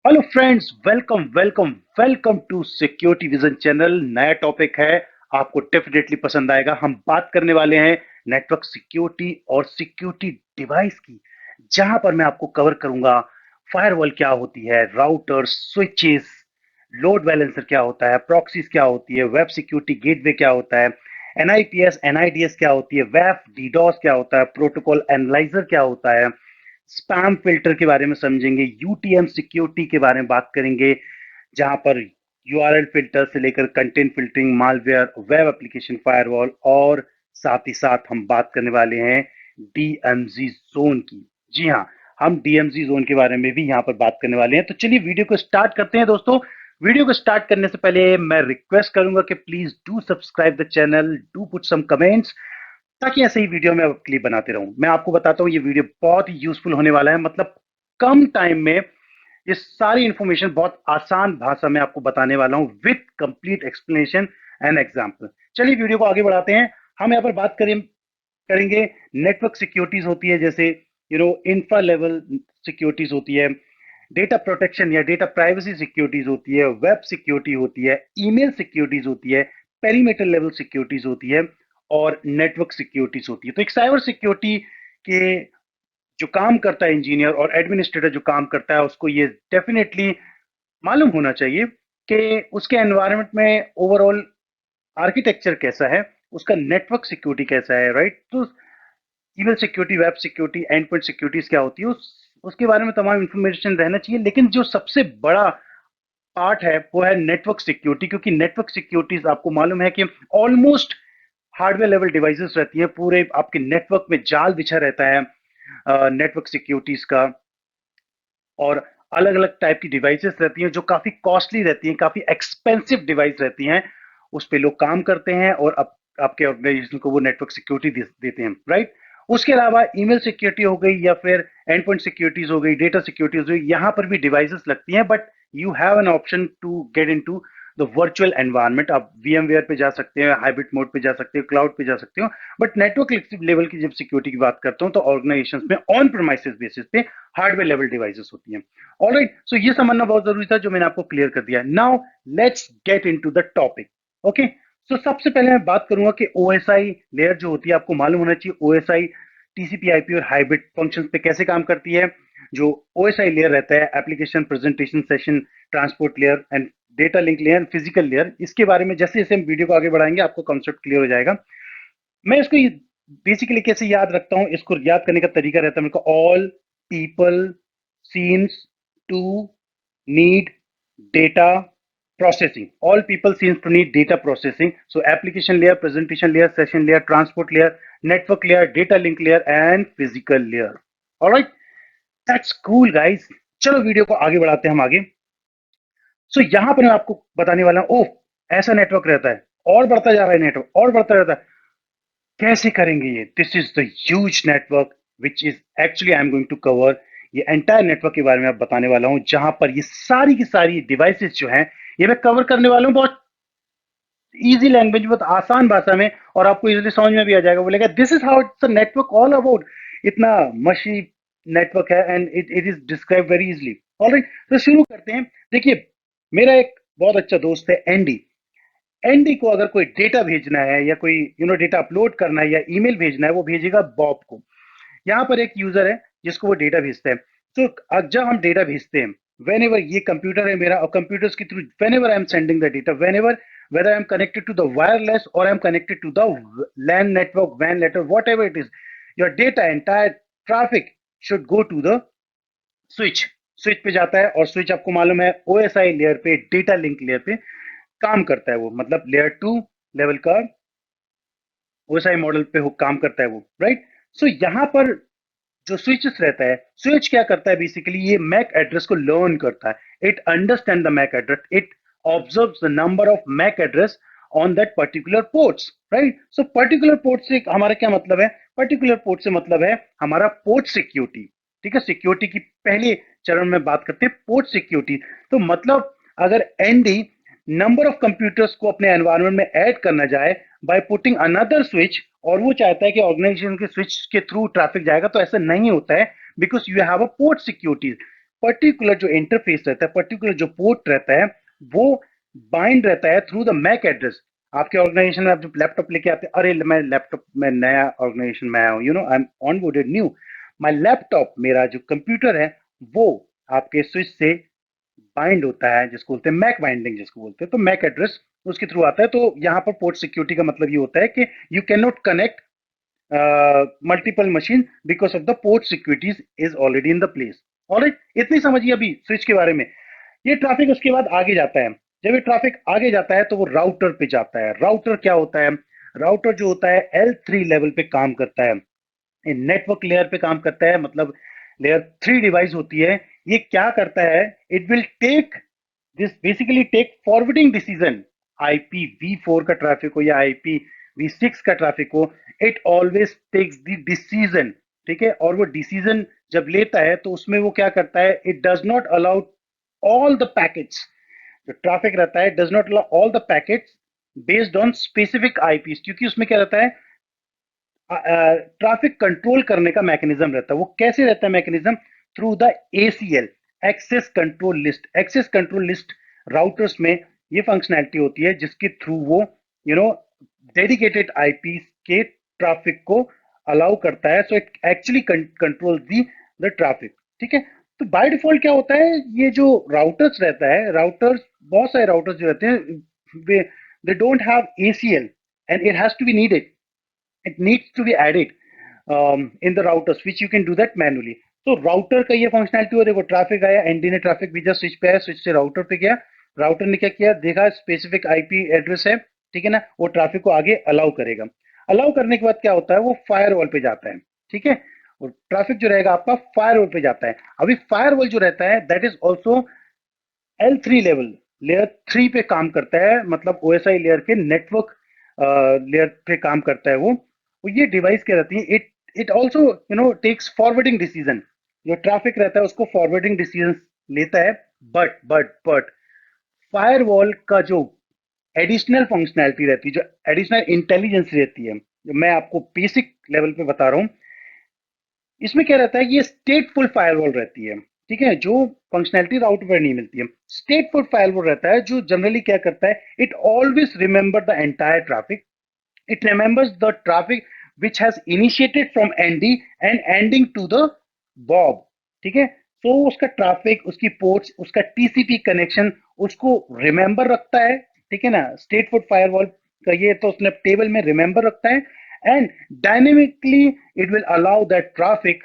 Hello friends, welcome welcome welcome to security vision channel. नया topic है, आपको definitely पसंद आएगा। हम बात करने वाले हैं नेटवर्क सिक्योरिटी और सिक्योरिटी डिवाइस की, जहां पर मैं आपको कवर करूंगा फायरवॉल क्या होती है, राउटर, स्विचेस, लोड बैलेंसर क्या होता है, प्रॉक्सीज क्या होती है, वेब सिक्योरिटी गेटवे क्या होता है, एनआईपीएस एनआईडीएस क्या होती है, वेफ डीडोस क्या होता है, प्रोटोकॉल एनालाइजर क्या होता है, स्पैम फिल्टर के बारे में समझेंगे, यूटीएम सिक्योरिटी के बारे में बात करेंगे, जहां पर यूआरएल फिल्टर से लेकर content filtering, malware, web application firewall, और साथ ही साथ हम बात करने वाले हैं डीएमजी जोन की। जी हाँ, हम डीएमजी जोन के बारे में भी यहाँ पर बात करने वाले हैं। तो चलिए वीडियो को स्टार्ट करते हैं दोस्तों। वीडियो को स्टार्ट करने से पहले मैं रिक्वेस्ट करूंगा कि please do subscribe the channel, do put some comments, ताकि ऐसे ही वीडियो मैं आपके लिए बनाते रहूं। मैं आपको बताता हूं, ये वीडियो बहुत ही यूजफुल होने वाला है। मतलब कम टाइम में ये सारी इंफॉर्मेशन बहुत आसान भाषा में आपको बताने वाला हूं, with complete explanation and example. चलिए वीडियो को आगे बढ़ाते हैं। हम यहाँ पर बात करेंगे नेटवर्क सिक्योरिटीज होती है, जैसे इंफ्रा लेवल सिक्योरिटीज होती है, डेटा प्रोटेक्शन या डेटा प्राइवेसी सिक्योरिटीज होती है, वेब सिक्योरिटी होती है, ईमेल सिक्योरिटीज होती है, पेरीमीटर लेवल सिक्योरिटीज होती है, और नेटवर्क सिक्योरिटीज होती है। तो एक साइबर सिक्योरिटी के जो काम करता है इंजीनियर और एडमिनिस्ट्रेटर जो काम करता है, उसको ये डेफिनेटली मालूम होना चाहिए कि उसके एनवायरनमेंट में ओवरऑल आर्किटेक्चर कैसा है, उसका नेटवर्क सिक्योरिटी कैसा है, राइट। तो email security, web security, and point securities क्या होती है, उसके बारे में तमाम इंफॉर्मेशन रहना चाहिए। लेकिन जो सबसे बड़ा पार्ट है वो है नेटवर्क सिक्योरिटी, क्योंकि नेटवर्क सिक्योरिटीज आपको मालूम है कि ऑलमोस्ट हार्डवेयर लेवल डिवाइसेस रहती है, पूरे आपके नेटवर्क में जाल बिछा रहता है नेटवर्क सिक्योरिटीज का। और अलग अलग टाइप की डिवाइसेस रहती हैं जो काफी कॉस्टली रहती हैं, काफी एक्सपेंसिव डिवाइस रहती हैं। उस पे लोग काम करते हैं और आपके ऑर्गेनाइजेशन को वो नेटवर्क सिक्योरिटी देते हैं, राइट। उसके अलावा ईमेल सिक्योरिटी हो गई, या फिर एंड पॉइंट सिक्योरिटीज हो गई, डेटा सिक्योरिटीज हो गई, यहाँ पर भी डिवाइसेस लगती हैं। But you have an option to get into the virtual environment. आप वीएमवेयर पे जा सकते हैं, हाइब्रिड मोड पे जा सकते हो, क्लाउड पे जा सकते हो। बट नेटवर्क लेवल की जब सिक्योरिटी की बात करता हूं, तो ऑर्गेनाइजेशन में ऑन प्रेमाइसिस बेसिस पे हार्डवेयर लेवल डिवाइसेस होती हैं। ऑलराइट, सो ये समझना बहुत जरूरी था, जो मैंने आपको क्लियर कर दिया। Now let's get into the topic. Okay, so सबसे पहले मैं बात करूंगा कि ओएसआई लेयर जो होती है, आपको मालूम होना चाहिए ओएसआई टीसीपी आईपी और हाइब्रिड फंक्शंस पे कैसे काम करती है। जो ओएसआई लेयर रहता है, application presentation session transport layer and data link layer, physical layer, इसके बारे में जैसे जैसे हम वीडियो को आगे बढ़ाएंगे आपको कॉन्सेप्ट क्लियर हो जाएगा। मैं इसको बेसिकली कैसे याद रखता हूं, इसको याद करने का तरीका रहता है मेरे को, all people seems to need data processing. All people seems to need data processing. So application layer, presentation layer, session layer, transport layer, network layer, data link layer and physical layer. All right, that's cool guys. चलो video को आगे बढ़ाते हैं हम आगे। सो यहां पर मैं आपको बताने वाला हूं, ओह ऐसा नेटवर्क रहता है, और बढ़ता जा रहा है नेटवर्क, और बढ़ता रहता है। कैसे करेंगे ये? This is the huge network which is actually I am going to cover. ये एंटायर नेटवर्क के बारे में आप बताने वाला हूं, जहां पर ये सारी की सारी डिवाइसेस जो हैं, ये मैं कवर करने वाला हूं बहुत इजी लैंग्वेज, बहुत आसान भाषा में, और आपको इजीली समझ में भी आ जाएगा। बोलेगा this is how it's a network all about. इतना मशी नेटवर्क है and it is describe very easily. Alright, तो शुरू करते हैं। देखिए, मेरा एक बहुत अच्छा दोस्त है एंडी। एंडी को अगर कोई डेटा भेजना है, या कोई डेटा अपलोड करना है, या ईमेल भेजना है, वो भेजेगा बॉब को। यहाँ पर एक यूजर है जिसको वो डेटा भेजता है। तो जब हम डेटा भेजते हैं, वेन एवर ये कंप्यूटर है मेरा, और कंप्यूटर के through when ever I am sending the data, when ever whether I am connected to the wireless or I am connected to the LAN network, WAN network, whatever it is, your data, entire traffic should go to the switch। Switch पे जाता है, और switch आपको मालूम है OSI layer पे, data link layer पे काम करता है वो, मतलब लेयर 2 लेवल का ओएसआई मॉडल पे काम करता है वो, राइट। सो यहाँ पर जो स्विचेस रहता है, स्विच क्या करता है बेसिकली, ये मैक एड्रेस को लर्न करता है। It understand the MAC address, it observes the number of MAC address on that particular ports, right. So particular port से हमारा क्या मतलब है? पर्टिकुलर पोर्ट से मतलब है हमारा पोर्ट सिक्योरिटी। ठीक है, सिक्योरिटी की पहले चरण में बात करते हैं पोर्ट सिक्योरिटी। तो मतलब अगर एनडी नंबर ऑफ कंप्यूटर्स को अपने एनवायरनमेंट में ऐड करना जाए बाय पुटिंग अनदर स्विच, और वो चाहता है कि ऑर्गेनाइजेशन के स्विच के थ्रू ट्रैफिक जाएगा, तो ऐसा नहीं होता है, because you have a port security. Particular जो इंटरफेस रहता है, पर्टिकुलर जो पोर्ट रहता है, वो बाइंड रहता है थ्रू द मैक एड्रेस। आपके ऑर्गेनाइजेशन में आप जब लैपटॉप लेके आते हैं, अरे मैं लैपटॉप में नया ऑर्गेनाइजेशन में आया हूँ, I am onboarded new, my laptop, मेरा जो कंप्यूटर है वो आपके स्विच से बाइंड होता है, जिसको बोलते हैं मैक बाइंडिंग, जिसको बोलते हैं, तो मैक एड्रेस उसके थ्रू आता है। तो यहाँ पर पोर्ट सिक्योरिटी का मतलब ये होता है कि you can not connect multiple machine because of the port securities is already in the place. Alright, इतनी समझिए अभी स्विच के बारे में। ये ट्रैफिक उसके बाद आगे जाता है। जब ये ट्रैफिक आगे जाता है तो वो राउटर पे जाता है। राउटर क्या होता है? राउटर जो होता है L3 लेवल पे काम करता है, नेटवर्क लेयर पे काम करता है, मतलब लेयर 3 डिवाइस होती है। ये क्या करता है? It will take this basically take forwarding decision. IPv4 का ट्रैफिक हो या IPv6 का ट्रैफिक हो, it always takes the decision. ठीक है, और वो डिसीजन जब लेता है तो उसमें वो क्या करता है? It does not allow all the packets, जो ट्रैफिक रहता है does not allow all the packets based on specific eyepiece, क्योंकि उसमें क्या रहता है? ट्रैफिक कंट्रोल करने का मैकेनिज्म रहता है। वो कैसे रहता है mechanism? Through the ACL, access control list. Access control list routers में ये फंक्शनैलिटी होती है जिसके थ्रू वो डेडिकेटेड आईपी के ट्रैफिक को अलाउ करता है। So it actually control the traffic. ठीक है, तो बाय डिफॉल्ट क्या होता है? ये जो राउटर्स रहता है, राउटर्स, बहुत सारे राउटर्स जो रहते हैं, they don't have ACL and it has to be needed, it needs to be added in the routers, which you can do that manually. तो राउटर का ये फंक्शनैलिटी हो, देखो ट्रैफिक आया, एनडी ने ट्रैफिक भेजा, स्विच पे आया, स्विच से राउटर पे गया, राउटर ने क्या किया? देखा स्पेसिफिक आईपी एड्रेस है, ठीक है ना, वो ट्रैफिक को आगे अलाउ करेगा। अलाउ करने के बाद क्या होता है? वो फायरवॉल पे जाता है। ठीक है, और ट्रैफिक जो रहेगा आपका फायरवॉल पे जाता है। अभी फायरवॉल जो रहता है that is also L3 level, layer 3 पे काम करता है, मतलब OSI लेयर के नेटवर्क लेयर पे काम करता है वो ये डिवाइस क्या रहती है? It it also takes forwarding decision. जो ट्रैफिक रहता है उसको फॉरवर्डिंग डिसीजन लेता है। बट फायरवॉल का जो एडिशनल फंक्शनैलिटी रहती है, जो एडिशनल इंटेलिजेंस रहती है, जो मैं आपको बेसिक लेवल पे बता रहा हूँ, इसमें क्या रहता है कि ये स्टेटफुल फायरवॉल रहती है। ठीक है, जो फंक्शनैलिटी राउटर पर नहीं मिलती है। स्टेटफुल फायरवॉल रहता है जो जनरली क्या करता है? It always remember the entire traffic, it remembers the traffic which has initiated from Andy and ending to the Bob. ठीक है, तो उसका ट्रैफिक, उसकी पोर्ट्स, उसका TCP कनेक्शन उसको रिमेंबर रखता है। ठीक है ना, स्टेटफुल फायरवॉल का ये तो उसने टेबल में रिमेंबर रखता है, and dynamically it will allow that traffic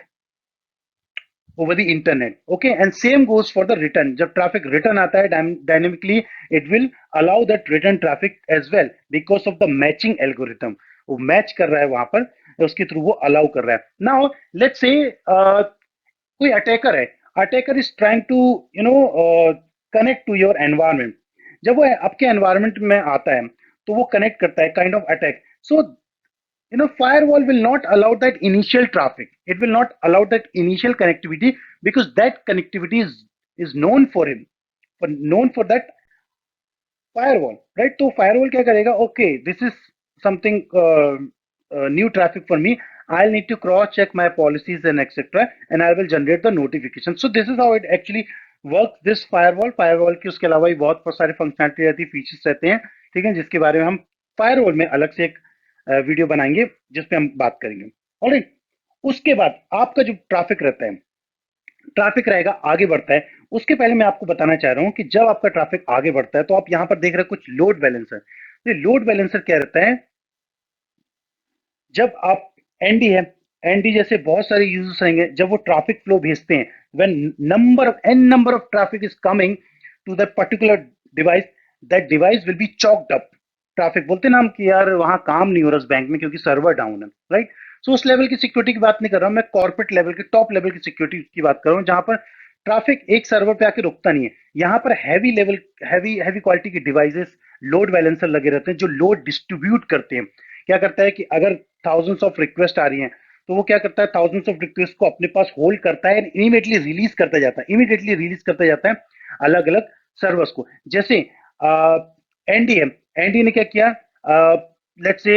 over the internet. Okay, and same goes for the return. जब ट्रैफिक रिटर्न आता है, dynamically it will allow that return traffic as well because of the matching algorithm. वो match कर रहा है वहां पर, उसके थ्रू वो अलाउ कर रहा है। नाउ लेट्स से कोई अटैकर है, attacker is trying to connect to your environment. जब वो आपके एनवायरमेंट में आता है तो वो कनेक्ट करता है, kind of attack. So firewall will not allow that initial traffic, it will not allow that initial connectivity, because that connectivity is known for him, for known for that firewall, right? तो firewall क्या करेगा? Okay, this is something new traffic for me, I'll need to cross check my policies and etc, and I will generate the notification. So this is how it actually works, this firewall की उसके अलावा भी बहुत सारे functionality रहती है, features रहते हैं। ठीक है, जिसके बारे में हम फायरवॉल में अलग से एक वीडियो बनाएंगे जिसपे हम बात करेंगे। ऑलराइट, उसके बाद आपका जो ट्रैफिक रहता है, ट्रैफिक रहेगा आगे बढ़ता है। उसके पहले मैं आपको बताना चाह रहा हूं कि जब आपका ट्रैफिक आगे बढ़ता है तो आप यहां पर देख रहे हैं कुछ लोड बैलेंसर। तो लोड बैलेंसर क्या रहता है? जब आप एनडी है, एनडी जैसे बहुत सारे यूजर्स रहेंगे, जब वो ट्रैफिक फ्लो भेजते हैं, when number of traffic is coming to that particular device, that device will be choked up. Traffic बोलते हैं ना हम कि यार वहां काम नहीं हो रहा उस बैंक में क्योंकि सर्वर डाउन है, राइट? सो उस लेवल की सिक्योरिटी की बात नहीं कर रहा हूं मैं, कॉर्पोरेट लेवल की, टॉप लेवल की सिक्योरिटी की बात कर रहा हूं, जहां पर ट्रैफिक एक सर्वर पे आके रुकता नहीं है। यहाँ पर हैवी लेवल, हैवी क्वालिटी के डिवाइसेस, लोड बैलेंसर लगे रहते हैं जो लोड डिस्ट्रीब्यूट करते हैं। क्या करता है कि अगर थाउजेंड्स ऑफ रिक्वेस्ट आ रही हैं तो वो क्या करता है? थाउजेंड्स ऑफ रिक्वेस्ट को अपने पास होल्ड करता है, इमीडिएटली रिलीज करता जाता है, इमीडिएटली रिलीज करता जाता है अलग अलग सर्वर्स को। जैसे एनडीएम, एनडी ने क्या किया? लेट्स से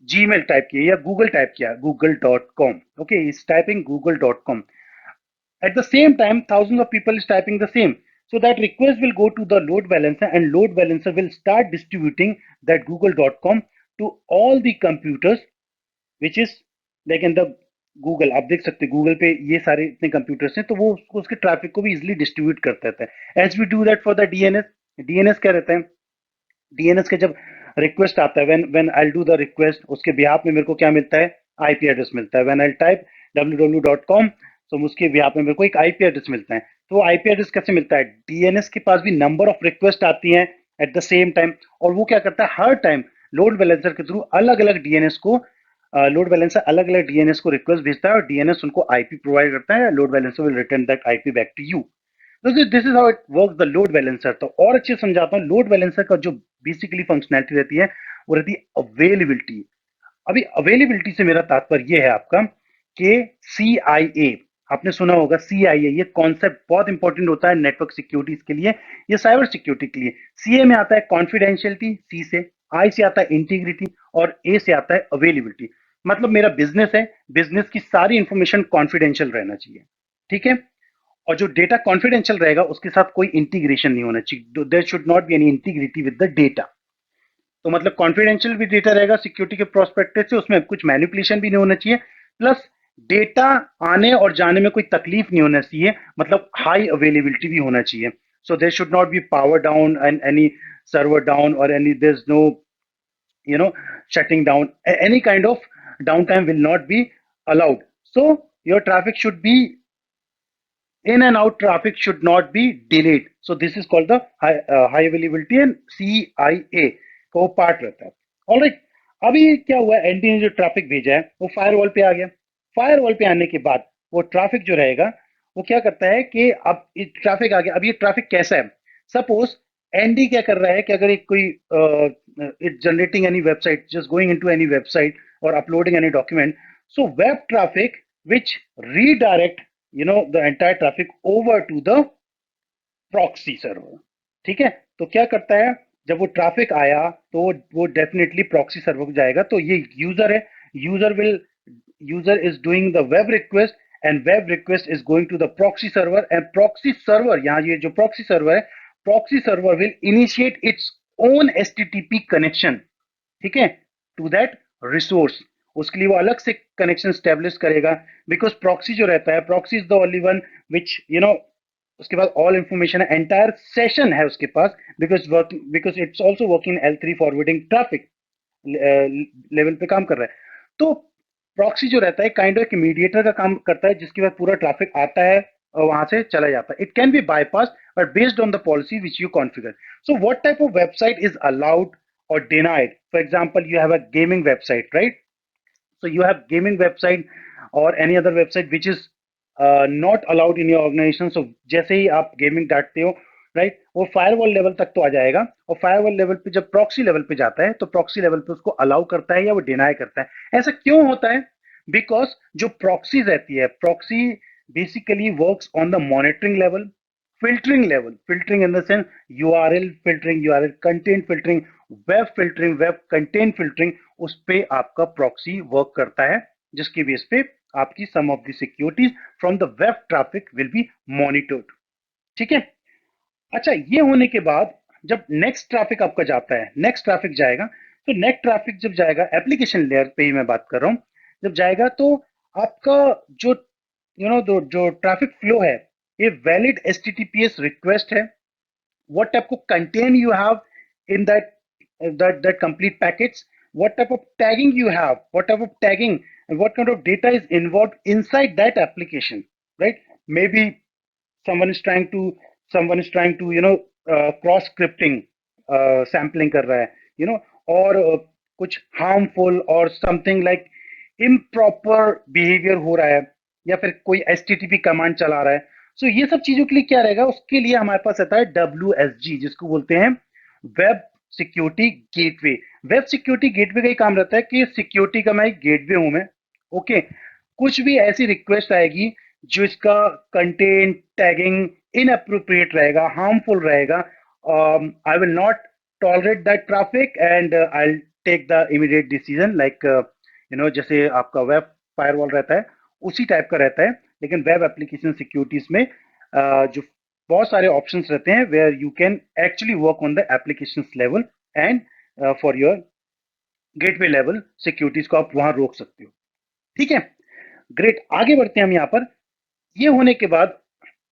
जीमेल टाइप किया या गूगल टाइप किया, google.com, okay, is typing google.com। At the same time, thousands of people is typing the same. So that request will go to the load balancer, and load balancer will start distributing that google.com to all the computers which is like in the Google आप देख सकते हैं Google पे ये सारे इतने computers हैं तो वो उसके ट्रैफिक को भी इजिली डिस्ट्रीब्यूट करता रहता है as we do that for the DNS DNS क्या रहता है डीएनएस का जब रिक्वेस्ट आता है when I do the request उसके बिहाफ में मेरे को क्या मिलता है आईपी एड्रेस मिलता है व्हेन आई टाइप www.com तो उसके बिहाफ में मेरे को एक आईपी एड्रेस मिलता है तो आईपी एड्रेस कैसे मिलता है डीएनएस के पास भी नंबर ऑफ रिक्वेस्ट आती हैं एट द सेम टाइम और वो क्या करता है हर टाइम लोड बैलेंसर के थ्रू अलग अलग डीएनएस को लोड बैलेंसर अलग अलग डीएनएस को रिक्वेस्ट भेजता है और डीएनएस उनको आईपी प्रोवाइड करता है load balancer will return that IP back to you this is how it work the load balancer तो और अच्छे समझाता हूँ लोड बैलेंसर का जो बेसिकली फंक्शनैलिटी रहती है वो रहती है अवेलेबिलिटी अभी अवेलेबिलिटी से मेरा तात्पर्य ये है आपका कि CIA आपने सुना होगा CIA ये कॉन्सेप्ट बहुत इंपॉर्टेंट होता है नेटवर्क सिक्योरिटी के लिए ये साइबर सिक्योरिटी के लिए CA में आता है कॉन्फिडेंशियलिटी C से I से आता है इंटीग्रिटी और A से आता है अवेलेबिलिटी मतलब मेरा बिजनेस है बिजनेस की सारी इंफॉर्मेशन कॉन्फिडेंशियल रहना चाहिए ठीक है और जो डेटा कॉन्फिडेंशियल रहेगा उसके साथ कोई इंटीग्रेशन नहीं होना चाहिए there should not be any integrity with the data तो मतलब कॉन्फिडेंशियल भी डेटा रहेगा सिक्योरिटी के प्रोस्पेक्टिव से उसमें कुछ मैनिपुलेशन भी नहीं होना चाहिए प्लस डेटा आने और जाने में कोई तकलीफ नहीं होना चाहिए मतलब हाई अवेलेबिलिटी भी होना चाहिए so there should not be power down and any server down और any there is no you know shutting down any kind of downtime will not be allowed so your traffic should be in and out traffic should not be delayed so this is called the high availability and CIA का वो part रहता है all right अभी क्या हुआ ND ने जो traffic भेजा है वो फायरवॉल पे आ गया फायरवॉल पे आने के बाद वो ट्रैफिक जो रहेगा वो क्या करता है कि अब ट्रैफिक आ गया अब ये ट्रैफिक कैसा है सपोज एनडी क्या कर रहा है कि अगर एक कोई it generating any website just going into any website और uploading any document so web traffic which redirect the entire traffic over to the proxy server ठीक है तो क्या करता है जब वो ट्रैफिक आया तो वो डेफिनेटली प्रॉक्सी सर्वर को जाएगा तो ये यूजर है user is doing the web request and web request is going to the proxy server and proxy server यहाँ ये जो प्रॉक्सी सर्वर है proxy server will initiate its own HTTP connection ठीक है टू दैट रिसोर्स उसके लिए वो अलग से कनेक्शन स्टेब्लिश करेगा बिकॉज प्रॉक्सी जो रहता है proxy is the only one which उसके बाद ऑल इंफॉर्मेशन है एंटायर सेशन है उसके पास because it's also working L3 forwarding traffic level पे काम कर रहा है तो प्रॉक्सी जो रहता है काइंड ऑफ मीडिएटर का काम करता है जिसके बाद पूरा ट्रैफिक आता है और वहां से चला जाता है it can be bypass but based on the policy which you configure so what type of website is allowed or denied for example you have a gaming website right so you have gaming website or any other website which is not allowed in your organization so जैसे ही आप gaming डांटते हो right वो firewall level तक तो आ जाएगा और firewall level पे जब प्रॉक्सी लेवल पे जाता है तो प्रॉक्सी लेवल पे उसको अलाउ करता है या वो डिनाई करता है ऐसा क्यों होता है बिकॉज जो प्रॉक्सी रहती है proxy basically works on the monitoring level filtering in the sense URL filtering URL content filtering web content filtering उस पे आपका प्रॉक्सी वर्क करता है जिसके बेस पे आपकी some of the securities from the web traffic will be monitored ठीक है अच्छा ये होने के बाद जब नेक्स्ट ट्रैफिक आपका जाता है नेक्स्ट ट्रैफिक जाएगा तो नेक्स्ट ट्रैफिक जब जाएगा एप्लीकेशन लेयर पे ही मैं बात कर रहा हूं जब जाएगा तो आपका जो जो ट्रैफिक फ्लो है ये वैलिड HTTPS रिक्वेस्ट है what type of content you have in that complete packets what type of tagging you have what type of tagging and what kind of data is involved inside that application right maybe someone is trying to cross scripting sampling कर रहा है और कुछ harmful और something like improper behavior हो रहा है या फिर कोई HTTP कमांड चला रहा है सो ये सब चीजों के लिए क्या रहेगा उसके लिए हमारे पास आता है WSG जिसको बोलते हैं web security gateway web security gateway का ही काम रहता है कि सिक्योरिटी का मैं गेटवे हूं मैं ओके कुछ भी ऐसी रिक्वेस्ट आएगी जो इसका कंटेंट टैगिंग इनअप्रोप्रिएट रहेगा हार्मफुल रहेगा I will not tolerate that traffic and I take the immediate decision like जैसे आपका वेब फायरवॉल रहता है उसी टाइप का रहता है लेकिन वेब एप्लीकेशन सिक्योरिटीज में जो बहुत सारे ऑप्शंस रहते हैं where you can actually work on the application level and for your gateway level securities को आप वहां रोक सकते हो। ठीक है, ग्रेट, आगे बढ़ते हैं हम यहाँ पर। ये होने के बाद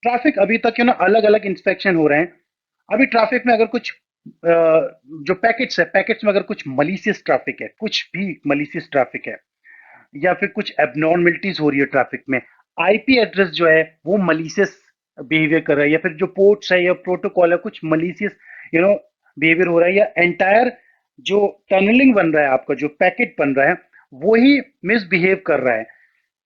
ट्रैफिक अभी तक ना अलग अलग इंस्पेक्शन हो रहे हैं। अभी ट्रैफिक में अगर कुछ जो पैकेट्स है, पैकेट्स में अगर कुछ मलिशियस ट्रैफिक है, कुछ भी मलिशियस ट्रैफिक है या फिर कुछ एबनॉर्मलिटीज हो रही है ट्रैफिक में, आईपी एड्रेस जो है वो मलिशियस बिहेवियर कर रहा है, या फिर जो पोर्ट्स है या प्रोटोकॉल है कुछ मलिशियस बिहेवियर हो रहा है, या एंटायर जो टनलिंग बन रहा है, आपका जो पैकेट बन रहा है वो ही मिसबिहेव कर रहा है,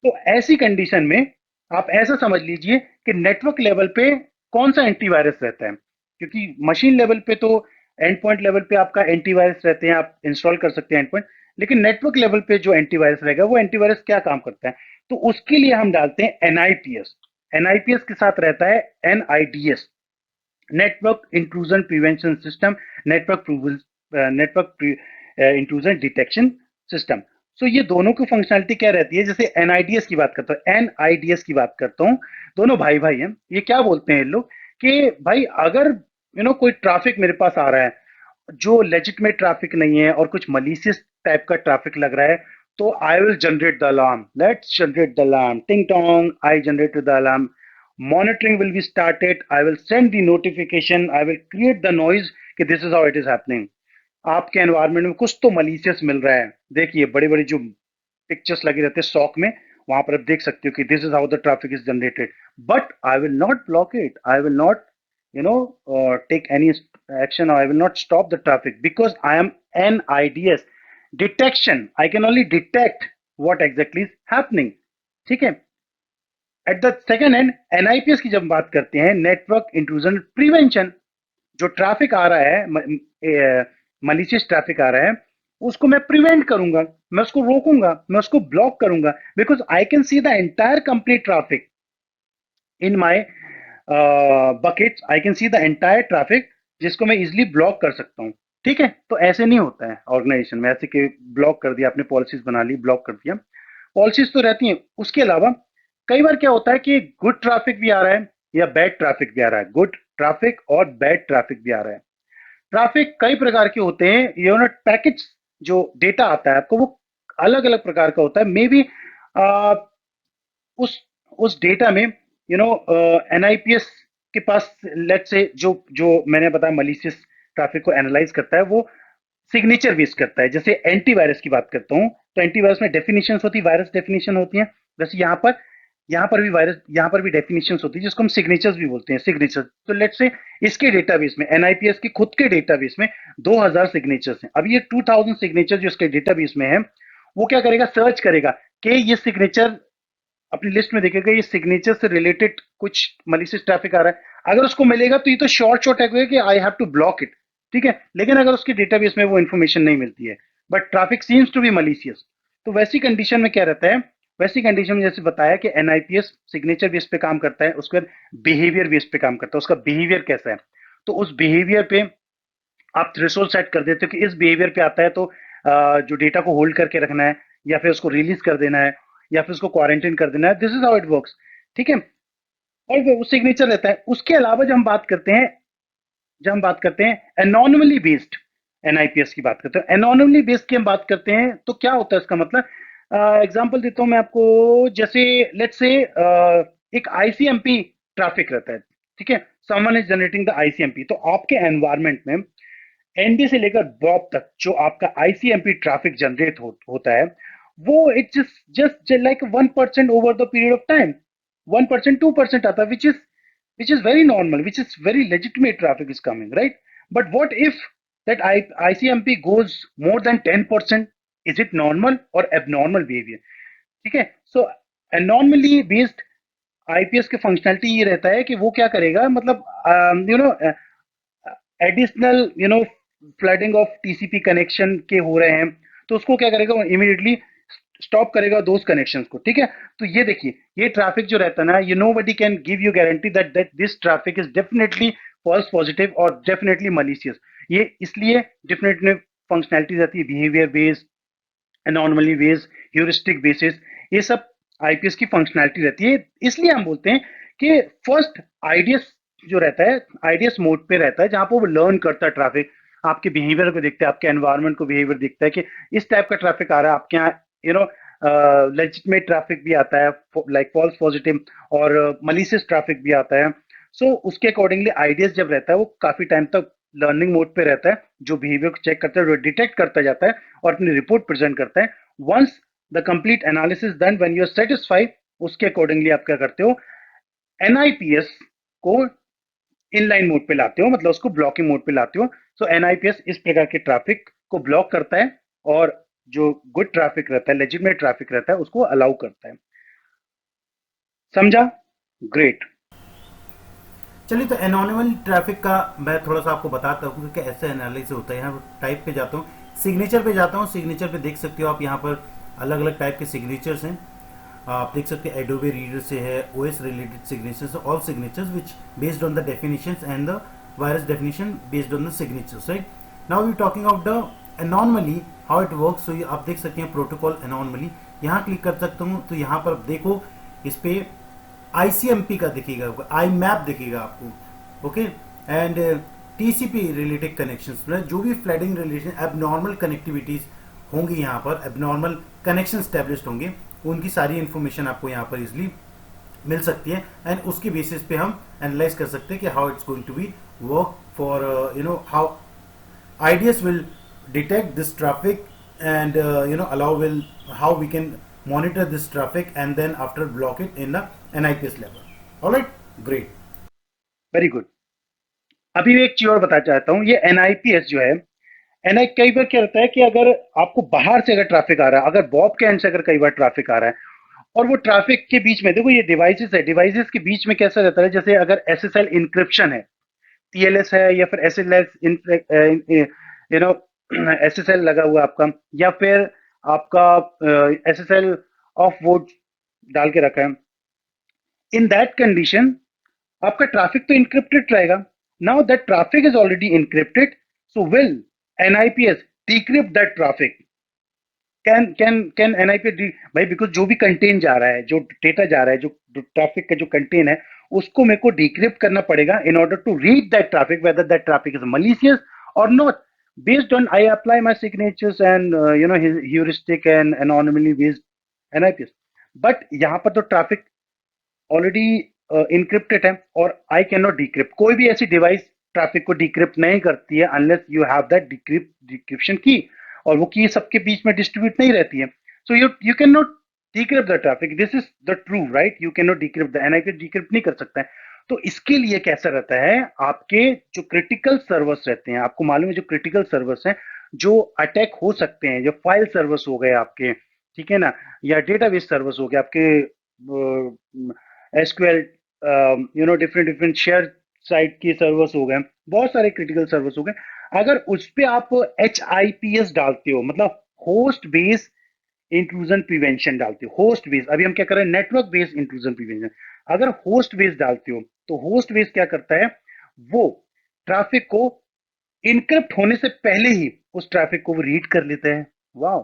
तो ऐसी कंडीशन में आप ऐसा समझ लीजिए कि नेटवर्क लेवल पे कौन सा एंटीवायरस रहता है, क्योंकि मशीन लेवल पे तो एंड पॉइंट लेवल पे आपका एंटीवायरस रहते हैं, आप इंस्टॉल कर सकते हैं एंड पॉइंट, लेकिन नेटवर्क लेवल पे जो एंटीवायरस रहेगा वो एंटीवायरस क्या काम करता है, तो उसके लिए हम डालते हैं एनआईपीएस। एनआईपीएस के साथ रहता है NIDS, network intrusion prevention system, network intrusion detection system. So ये दोनों की फंक्शनलिटी क्या रहती है, जैसे एनआईडीएस की बात करता हूँ, एनआईडीएस की बात करता हूँ, दोनों भाई भाई हैं, ये क्या बोलते हैं लोग कि भाई अगर कोई ट्रैफिक मेरे पास आ रहा है जो लेजिटमेट ट्रैफिक नहीं है और कुछ मलिशियस टाइप का ट्रैफिक लग रहा है, तो I will generate the alarm, let's generate the alarm, टिंग टोंग, I generated the alarm, monitoring will be started, I will send the notification, I will create the noise कि this is how it is happening। आपके environment में कुछ तो malicious मिल रहा है, देखिए बड़ी बड़ी जो पिक्चर्स लगे रहते हैं सॉक में, वहां पर आप देख सकते हो कि this is how the traffic is generated, but I will not block it, I will not take any action, or I will not stop the traffic because I am NIDS detection, I can only detect what exactly is happening। ठीक है, at the second and एनआईपीएस की जब बात करते हैं, network intrusion prevention, जो traffic आ रहा है, मलिशियस ट्रैफिक आ रहा है, उसको मैं प्रिवेंट करूंगा, मैं उसको रोकूंगा, मैं उसको ब्लॉक करूंगा, because I can see the entire complete traffic in my bucket, I can see the entire traffic जिसको मैं इजिली ब्लॉक कर सकता हूँ। ठीक है, तो ऐसे नहीं होता है ऑर्गेनाइजेशन में, ऐसे कि ब्लॉक कर दिया आपने, पॉलिसीज बना ली, ब्लॉक कर दिया, पॉलिसीज तो रहती हैं। उसके अलावा कई बार क्या होता है कि गुड ट्रैफिक भी आ रहा है या बैड ट्रैफिक भी आ रहा है, गुड ट्रैफिक और बैड ट्रैफिक भी आ रहा है। ट्रैफिक कई प्रकार के होते हैं, ये ना पैकेट्स जो डेटा आता है आपको वो अलग अलग प्रकार का होता है, मे बी उस डेटा में एनआईपीएस के पास, लेट से जो जो मैंने बताया मलिशियस ट्रैफिक को एनालाइज करता है, वो सिग्नेचर बेस करता है। जैसे एंटीवायरस की बात करता हूँ, तो एंटीवायरस में डेफिनेशंस होती है, वायरस डेफिनेशन होती है, जैसे यहाँ पर भी वायरस, यहाँ पर भी डेफिनेशंस होती है जिसको हम सिग्नेचर्स भी बोलते हैं, सिग्नेचर। तो लेट से इसके डेटाबेस में, एनआईपीएस के खुद के डेटाबेस में 2000 सिग्नेचर्स हैं। अब ये 2000 सिग्नेचर जो इसके डेटाबेस में है, वो क्या करेगा, सर्च करेगा कि ये सिग्नेचर, अपनी लिस्ट में देखेगा ये सिग्नेचर से रिलेटेड कुछ मलिशियस ट्रैफिक आ रहा है, अगर उसको मिलेगा तो ये तो शॉर्ट टैग होगा कि I have to block it. ठीक है, लेकिन अगर उसके डेटाबेस में वो इन्फॉर्मेशन नहीं मिलती है, but traffic seems to be malicious, तो वैसी कंडीशन में क्या रहता है, वैसी कंडीशन में जैसे बताया कि एनआईपीएस सिग्नेचर बेस पे काम करता है, उसके बाद बिहेवियर बेस पे काम करता है, उसका बिहेवियर कैसा है, तो उस बिहेवियर पे आप थ्रेशोल्ड सेट कर देते हो कि इस बिहेवियर पे आता है तो जो डेटा को होल्ड करके रखना है, या फिर उसको रिलीज कर देना है, या फिर उसको क्वारंटाइन कर देना है, this is how it works. ठीक है, और वो सिग्नेचर रहता है। उसके अलावा जब हम बात करते हैं एनोनिमली बेस्ड एनआईपीएस की बात करते हैं, एनोनिमली बेस्ड की हम बात करते हैं, तो क्या होता है इसका मतलब, एग्जांपल देता हूं मैं आपको, जैसे लेट्स से एक आईसीएमपी ट्रैफिक रहता है। ठीक है, someone is generating the ICMP, तो आपके एनवायरमेंट में एनडी से लेकर बॉब तक जो आपका आईसीएमपी ट्रैफिक जनरेट होता है, वो it's just like 1% over the period of time, 1% 2% आता है, which is very normal, which is very legitimate traffic is coming, right? But what if that ICMP goes more than 10%? Is it normal or abnormal behavior? ठीक है, सो अनॉर्मली based IPS के functionality ये रहता है कि वो क्या करेगा, मतलब additional flooding of TCP connection के हो रहे हैं, तो उसको क्या करेगा, इमीडिएटली स्टॉप करेगा दोज कनेक्शंस को। ठीक है, तो ये देखिए, ये ट्रैफिक जो रहता है ना, ये nobody can give you guarantee that this traffic is definitely false positive और डेफिनेटली मलिशियस। ये इसलिए डिफरेंट फंक्शनैलिटी रहती है, behaviour based, anomaly based, heuristic basis, ये सब आईपीएस की फंक्शनैलिटी रहती है। इसलिए हम बोलते हैं कि फर्स्ट आईडीएस जो रहता है, आईडीएस मोड पे रहता है, जहां पर वो लर्न करता है ट्रैफिक, आपके बिहेवियर को देखता है, आपके एनवायरनमेंट को बिहेवियर देखता है कि इस टाइप का ट्रैफिक आ रहा है आपके यहाँ, यू नो लेजिटमेट ट्रैफिक भी आता है, लाइक फॉल्स पॉजिटिव, और मलिशियस ट्रैफिक भी आता है। सो उसके अकॉर्डिंगली आईडीएस जब रहता है वो काफी टाइम तक लर्निंग मोड पे रहता है, जो बिहेवियर को चेक करता है, डिटेक्ट करता जाता है और अपनी रिपोर्ट प्रेजेंट करता है। Once the complete analysis done, when you are satisfied, उसके अकॉर्डिंगली आप क्या करते हो, एनआईपीएस को इनलाइन मोड पे लाते हो, मतलब उसको ब्लॉकिंग मोड पे लाते हो। सो एनआईपीएस इस प्रकार के ट्रैफिक को ब्लॉक करता है और जो गुड ट्रैफिक रहता है, लेजिटिमेट ट्रैफिक रहता है, उसको अलाउ करता है। समझा? ग्रेट। चलिए, तो एनोनिमल ट्रैफिक का मैं थोड़ा सा आपको बताता हूँ कि कैसे एनालिसिस होता है। यहाँ टाइप पे जाता हूँ, सिग्नेचर पे जाता हूँ। सिग्नेचर पे देख सकते हो आप, यहाँ पर अलग अलग टाइप के सिग्नेचर्स हैं। आप देख सकते हैं एडोबे रीडर से है, OS related signatures, all signatures which based on the definitions and the virus definition based on the signatures, right. Now we talking of the abnormally how it work. So आप देख सकते हैं protocol एनॉर्मली, यहाँ click कर सकता हूँ तो यहाँ पर देखो इस पे आईसीएमपी का दिखेगा, आई मैप दिखेगा आपको, okay. And TCP related connection, जो भी फ्लडिंग रिलेशन एबनॉर्मल कनेक्टिविटीज होंगी, यहाँ पर एबनॉर्मल कनेक्शन स्टैब्लिश्ड होंगे, उनकी सारी इंफॉर्मेशन आपको यहाँ पर इजिली मिल सकती है। एंड उसके बेसिस पे हम एनालाइज कर सकते हैं कि how it's going to be work for how IDS will detect this traffic and allow will how we can monitor this traffic and then after block it in the NIPS level. All right, great. Very good. अभी एक चीज और बताना चाहता हूँ, ये एनआईपीएस जो है, एनआई कई बार क्या रहता है कि अगर आपको बाहर से अगर ट्रैफिक आ रहा है, अगर बॉब के एंड से अगर कई बार ट्रैफिक आ रहा है, और वो ट्रैफिक के बीच में देखो ये डिवाइसेस है, डिवाइसेस के बीच में कैसा रहता है, जैसे अगर एसएसएल इंक्रिप्शन है, टीएलएस है, या फिर एसएलएस, यू नो एसएसएल लगा हुआ आपका, या फिर आपका एसएसएल ऑफ वोट डाल के रखा है, इन दैट कंडीशन आपका ट्रैफिक तो इंक्रिप्टेड रहेगा। Now that traffic is already encrypted, so will NIPS decrypt that traffic? Can NIP भाई, बिकॉज जो भी कंटेन जा रहा है, जो डेटा जा रहा है, जो ट्रैफिक का जो कंटेन है, उसको मेरे को डिक्रिप्ट करना पड़ेगा in order to read that traffic, whether that traffic is malicious और not, based on I apply my signatures and heuristic and anonymity based NIPS। But यहाँ पर तो ट्रैफिक ऑलरेडी इनक्रिप्टेड है और आई कैन नॉट डिक्रिप्ट। कोई भी ऐसी device traffic को डिक्रिप्ट नहीं करती है unless you have that decryption की, और वो की सबके बीच में डिस्ट्रीब्यूट नहीं रहती है। So you can not decrypt the traffic, this is the true, right? You can not decrypt, the NIP decrypt नहीं कर सकता है। तो इसके लिए कैसा रहता है, आपके जो क्रिटिकल सर्वर्स रहते हैं, आपको मालूम है जो क्रिटिकल सर्वर्स हैं जो अटैक हो सकते हैं, जो फाइल सर्वर्स हो गए आपके, ठीक है ना, या डेटाबेस सर्वर्स हो गए आपके, SQL, different different share site के सर्वर्स हो गए, बहुत सारे क्रिटिकल सर्वर्स हो गए। अगर उस पे आप HIPS डालते हो, मतलब होस्ट बेस इंट्रूजन प्रिवेंशन डालते हो, होस्ट बेस, अभी हम क्या कर रहे हैं, नेटवर्क बेस्ड इंट्रूजन प्रिवेंशन। अगर होस्ट बेस डालते हो तो होस्ट बेस क्या करता है, वो ट्रैफिक को इनक्रिप्ट होने से पहले ही उस ट्रैफिक को वो रीड कर लेते हैं। वाह,